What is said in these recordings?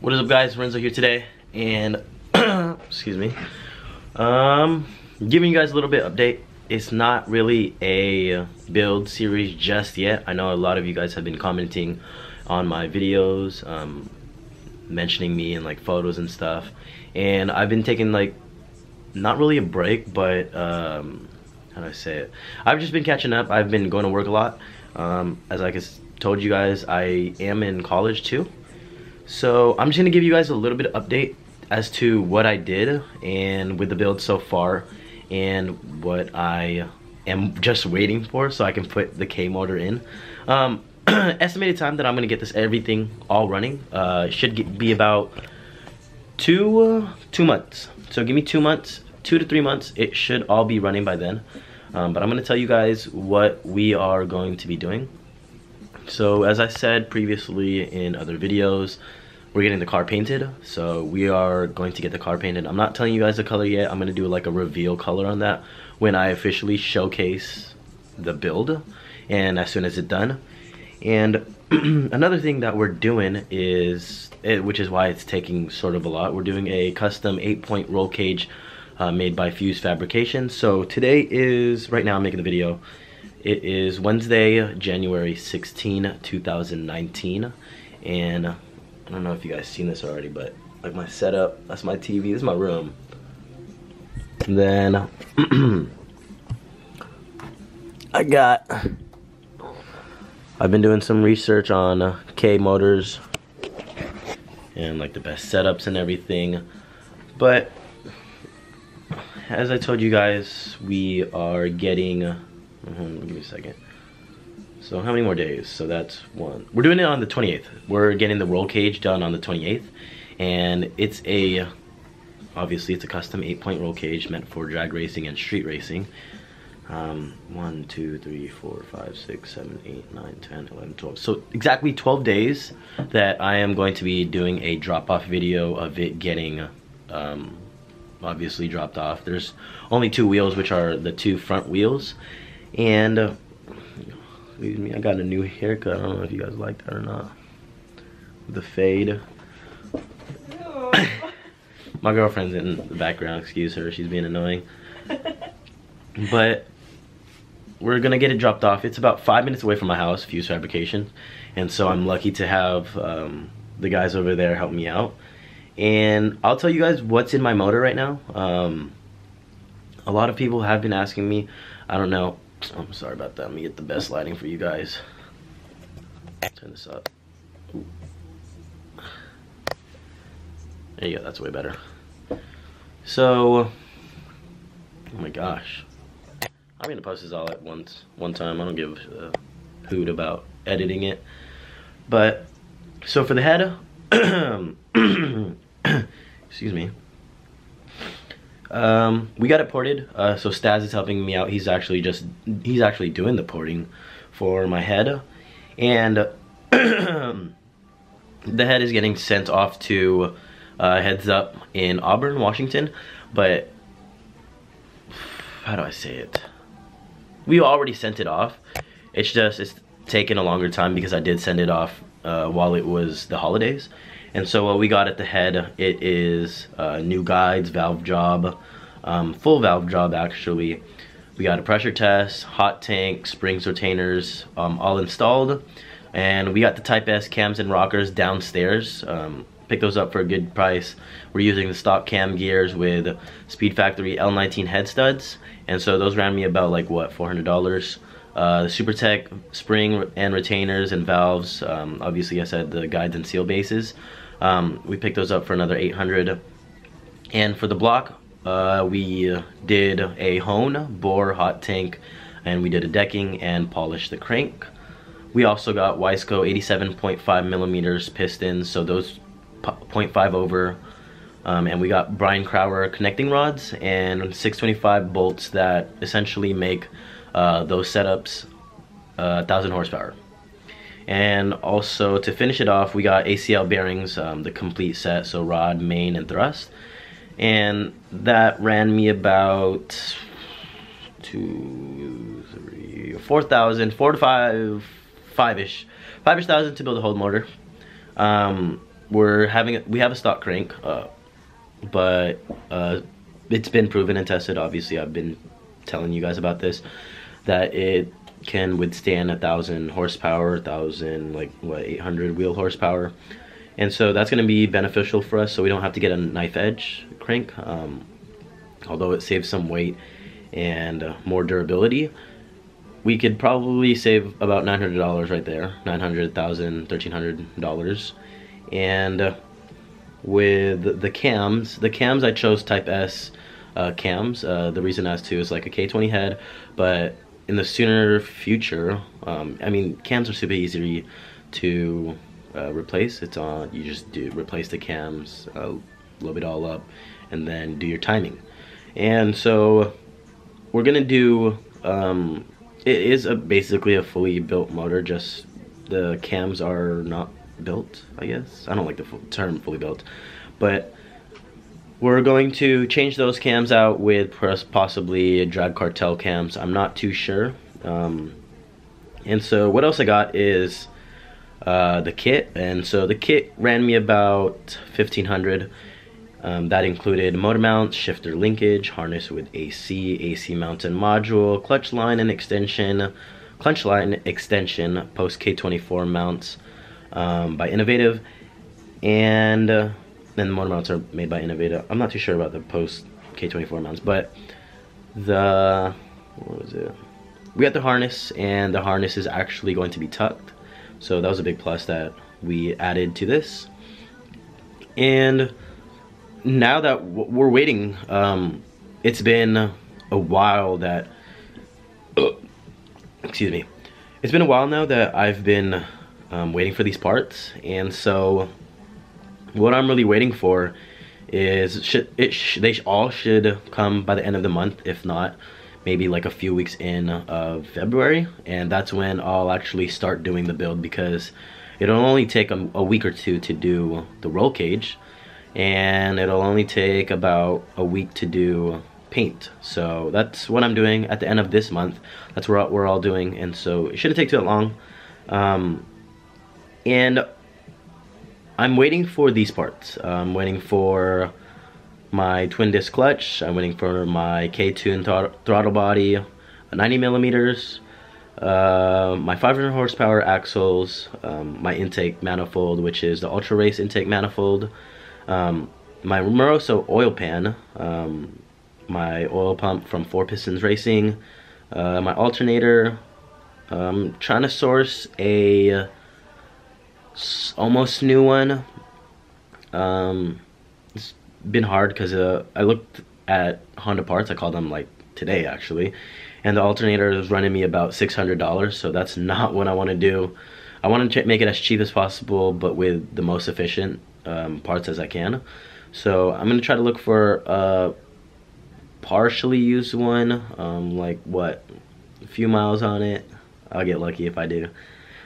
What is up, guys? Renzo here today, and excuse me, giving you guys a little bit update. It's not really a build series just yet. I know a lot of you guys have been commenting on my videos, mentioning me in like photos and stuff, and I've been taking like not really a break, but how do I say it? I've just been catching up. I've been going to work a lot. As I told you guys, I am in college too. So I'm just gonna give you guys a little bit of update as to what I did and with the build so far, and what I am just waiting for so I can put the K motor in. Estimated time that I'm gonna get this everything all running should be about two months. So give me 2 months, 2 to 3 months. It should all be running by then. But I'm gonna tell you guys what we are going to be doing. So as I said previously in other videos, we're getting the car painted. So we are going to get the car painted. I'm not telling you guys the color yet. I'm gonna do like a reveal color on that when I officially showcase the build and as soon as it's done. And another thing that we're doing is, which is why it's taking sort of a lot, we're doing a custom 8-point roll cage made by Fuse Fabrication. So today is, right now I'm making the video, it is Wednesday, January 16, 2019, and I don't know if you guys seen this already, but like my setup, that's my TV, this is my room. And then I've been doing some research on K motors and like the best setups and everything, but as I told you guys, we are getting, give me a second. So how many more days? So that's one. We're doing it on the 28th. We're getting the roll cage done on the 28th. And it's obviously it's a custom 8-point roll cage meant for drag racing and street racing. 1, 2, 3, 4, 5, 6, 7, 8, 9, 10, 11, 12. So exactly 12 days that I am going to be doing a drop-off video of it getting obviously dropped off. There's only 2 wheels, which are the 2 front wheels. And excuse me, I got a new haircut. I don't know if you guys like that or not. The fade. My girlfriend's in the background, excuse her, she's being annoying. But we're gonna get it dropped off. It's about 5 minutes away from my house, Fuse Fabrication. And so I'm lucky to have the guys over there help me out. And I'll tell you guys what's in my motor right now. A lot of people have been asking me, I don't know, I'm sorry about that. Let me get the best lighting for you guys. Turn this up. Ooh. There you go, that's way better. So, oh my gosh. I'm gonna post this all at one time. I don't give a hoot about editing it. But, so for the head, excuse me. We got it ported, so Staz is helping me out. He's actually doing the porting for my head, and the head is getting sent off to Heads Up in Auburn, Washington. But how do I say it? We already sent it off. It's taken a longer time because I did send it off while it was the holidays. And so what we got at the head, it is new guides, valve job, full valve job actually. We got a pressure test, hot tank, springs, retainers, all installed. And we got the Type S cams and rockers downstairs. Picked those up for a good price. We're using the stock cam gears with Speed Factory L19 head studs. And so those ran me about like what, $400. The Super Tech spring and retainers and valves. Obviously I said the guides and seal bases. We picked those up for another $800. And for the block, we did a hone, bore, hot tank, and we did a decking and polished the crank. We also got Wiseco 87.5 millimeters pistons, so those 0.5 over. And we got Brian Crower connecting rods and 625 bolts that essentially make those setups 1,000 horsepower. And also to finish it off, we got ACL bearings, the complete set, so rod, main, and thrust. And that ran me about 4,000, 4 to 5-ish thousand to build a whole motor. we have a stock crank, but it's been proven and tested. Obviously, I've been telling you guys about this, that it can withstand 1,000 horsepower, 1,000, like what, 800 wheel horsepower, and so that's going to be beneficial for us. So we don't have to get a knife edge crank, although it saves some weight and more durability. We could probably save about $900 right there, $900, $1,000, $1,300, and with the cams I chose Type S cams. The reason as to is like a K20 head, but in the sooner future, I mean, cams are super easy to replace. It's on, you just replace the cams, load it all up, and then do your timing. And so we're gonna do, it is basically a fully built motor, just the cams are not built, I guess. I don't like the term fully built, but we're going to change those cams out with possibly drag cartel cams. I'm not too sure. And so what else I got is the kit, and so the kit ran me about $1,500. That included motor mounts, shifter linkage, harness with AC mounted module, clutch line extension, post K24 mounts by Innovative, and then the motor mounts are made by Innovative. I'm not too sure about the post K24 mounts, but what was it? We got the harness, and the harness is actually going to be tucked, so that was a big plus that we added to this. And now that we're waiting, it's been a while that excuse me, it's been a while now that I've been waiting for these parts, and so what I'm really waiting for is they all should come by the end of the month, if not maybe like a few weeks in of February, and that's when I'll actually start doing the build, because it'll only take a week or two to do the roll cage, and it'll only take about a week to do paint. So that's what I'm doing at the end of this month. That's what we're all doing, and so it shouldn't take too long. And I'm waiting for these parts. I'm waiting for my twin disc clutch. I'm waiting for my K-tune throttle body, 90 millimeters, my 500 horsepower axles, my intake manifold, which is the Ultra Race intake manifold, my Moroso oil pan, my oil pump from 4 Pistons Racing, my alternator. I'm trying to source a almost new one. It's been hard because I looked at Honda parts. I called them like today actually, and the alternator is running me about $600, so that's not what I want to do. I want to make it as cheap as possible, but with the most efficient parts as I can. So I'm gonna try to look for a partially used one, like what, a few miles on it. I'll get lucky if I do,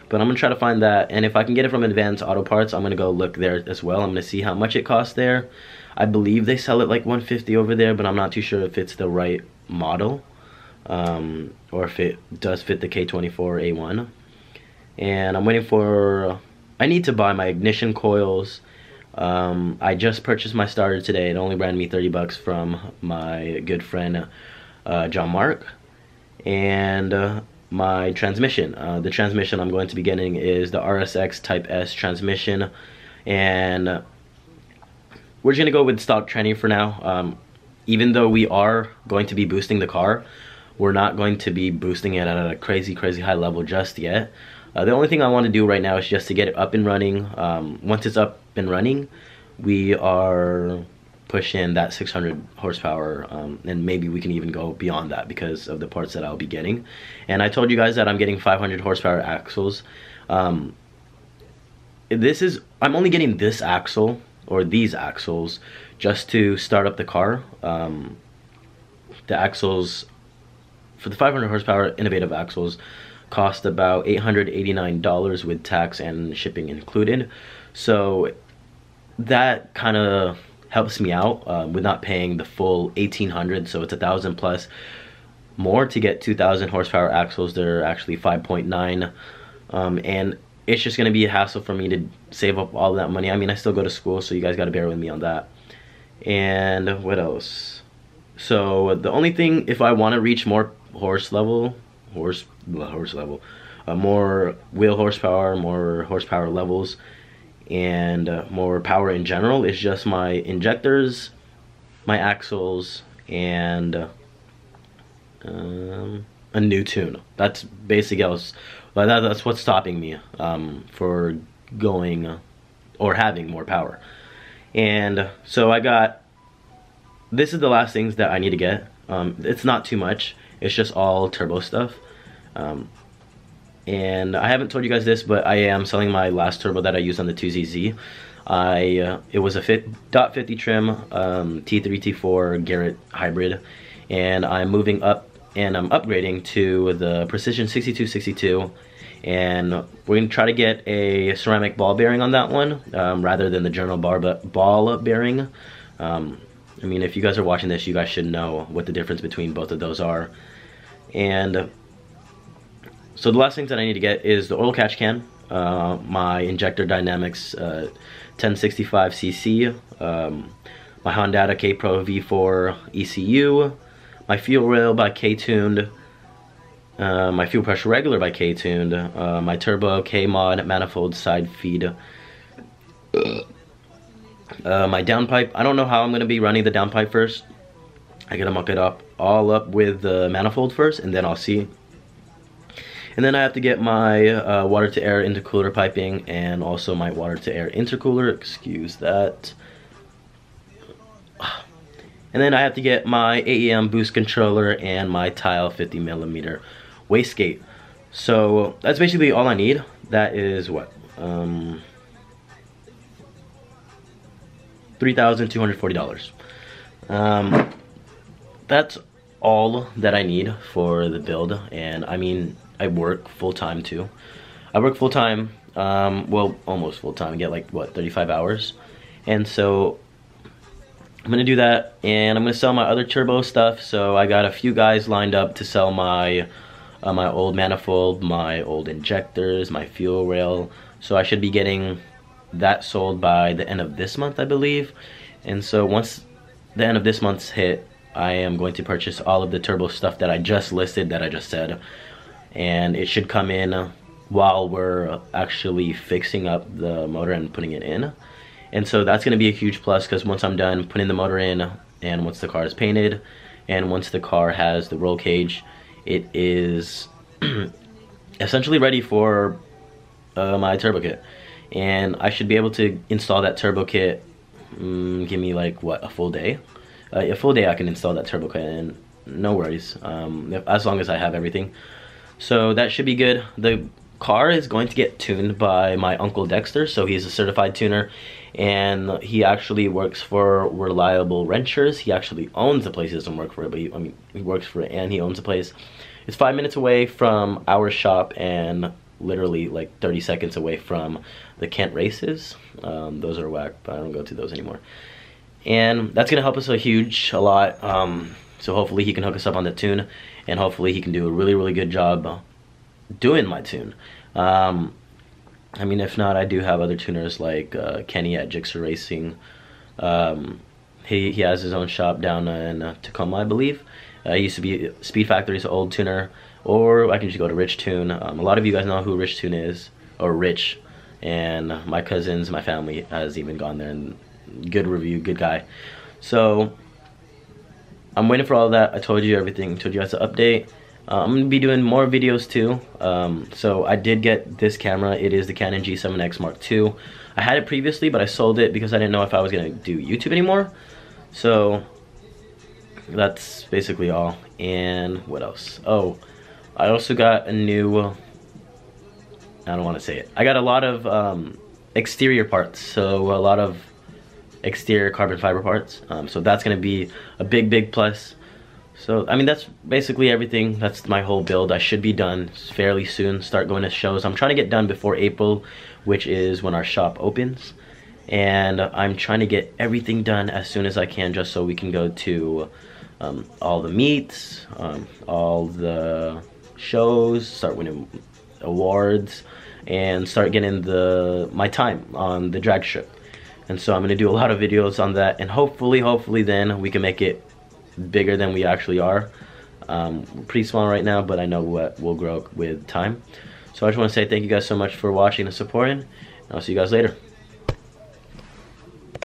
but I'm gonna try to find that, and if I can get it from Advanced Auto Parts, I'm gonna go look there as well. I'm gonna see how much it costs there. I believe they sell it like $150 over there, but I'm not too sure if it's the right model, or if it does fit the K24 A1. And I'm waiting for, I need to buy my ignition coils. I just purchased my starter today. It only ran me 30 bucks from my good friend John Mark. And my transmission. The transmission I'm going to be getting is the RSX Type S transmission, and we're just gonna go with stock tranny for now. Even though we are going to be boosting the car, we're not going to be boosting it at a crazy high level just yet. The only thing I want to do right now is just to get it up and running. Once it's up and running, we are pushing that 600 horsepower, and maybe we can even go beyond that because of the parts that I'll be getting. And I told you guys that I'm getting 500 horsepower axles. I'm only getting this axle, or these axles, just to start up the car. The axles for the 500 horsepower Innovative axles cost about $889 with tax and shipping included. So that kind of helps me out with not paying the full $1,800, so it's $1,000 plus more to get 2,000 horsepower axles. They're actually 5.9, and it's just gonna be a hassle for me to save up all that money. I mean, I still go to school, so you guys gotta bear with me on that. And what else? So the only thing, if I want to reach more more wheel horsepower, more horsepower levels, and more power in general, is just my injectors, my axles, and a new tune. That's basically else. But that's what's stopping me for going or having more power. And so this is the last things that I need to get. It's not too much. It's just all turbo stuff. And I haven't told you guys this, but I am selling my last turbo that I used on the 2ZZ. It was a .50 trim T3 T4 Garrett hybrid, and I'm moving up and I'm upgrading to the Precision 6262, and we're gonna try to get a ceramic ball bearing on that one rather than the general ball bearing. I mean, if you guys are watching this, you guys should know what the difference between both of those are. And so the last things that I need to get is the oil catch can, my Injector Dynamics 1065cc, my Honda K Pro V4 ECU, my fuel rail by K-Tuned, my fuel pressure regulator by K-Tuned, my turbo K-Mod manifold side feed, my downpipe. I don't know how I'm going to be running the downpipe first. I gotta muck it up all up with the manifold first, and then I'll see. And then I have to get my water to air intercooler piping, and also my water to air intercooler, excuse that. And then I have to get my AEM boost controller and my Tile 50mm wastegate. So that's basically all I need. That is what? $3,240. That's all that I need for the build. And I mean, I work full-time too. I work full-time, well, almost full-time. I get like, what, 35 hours? And so I'm gonna do that, and I'm gonna sell my other turbo stuff. So I got a few guys lined up to sell my my old manifold, my old injectors, my fuel rail. So I should be getting that sold by the end of this month, I believe. And so once the end of this month's hit, I am going to purchase all of the turbo stuff that I just listed, that I just said, and it should come in while we're actually fixing up the motor and putting it in. And so that's going to be a huge plus, because once I'm done putting the motor in, and once the car is painted, and once the car has the roll cage, it is essentially ready for my turbo kit. And I should be able to install that turbo kit, give me like, what, a full day? A full day I can install that turbo kit, and no worries, as long as I have everything. So that should be good. The car is going to get tuned by my uncle Dexter, so he's a certified tuner, and he actually works for Reliable Wrenchers. He actually owns the place. He doesn't work for it, but he works for it, and he owns the place. It's 5 minutes away from our shop, and literally like 30 seconds away from the Kent races. Those are whack, but I don't go to those anymore. And that's gonna help us a lot. So hopefully he can hook us up on the tune, and hopefully he can do a really good job doing my tune. I mean, if not, I do have other tuners like Kenny at Jigsaw Racing. He has his own shop down in Tacoma, I believe. He used to be Speed Factory's old tuner, or I can just go to Rich Tune. A lot of you guys know who Rich Tune is, or Rich, and my cousins, my family has even gone there, and good review, good guy. So I'm waiting for all that. I told you everything, told you guys to update. I'm gonna be doing more videos too. So I did get this camera. It is the Canon G7X Mark II. I had it previously, but I sold it because I didn't know if I was gonna do YouTube anymore. So that's basically all. And what else? Oh, I also got a new, I don't want to say it. I got a lot of exterior parts. So a lot of exterior carbon fiber parts. So that's gonna be a big plus. So I mean, that's basically everything. That's my whole build. I should be done fairly soon, start going to shows. I'm trying to get done before April, which is when our shop opens, and I'm trying to get everything done as soon as I can, just so we can go to all the meets, all the shows, start winning awards. and start getting my time on the drag strip. And so I'm gonna do a lot of videos on that, and hopefully then we can make it bigger than we actually are. We're pretty small right now, but I know what will grow with time. So I just want to say thank you guys so much for watching and supporting, and I'll see you guys later.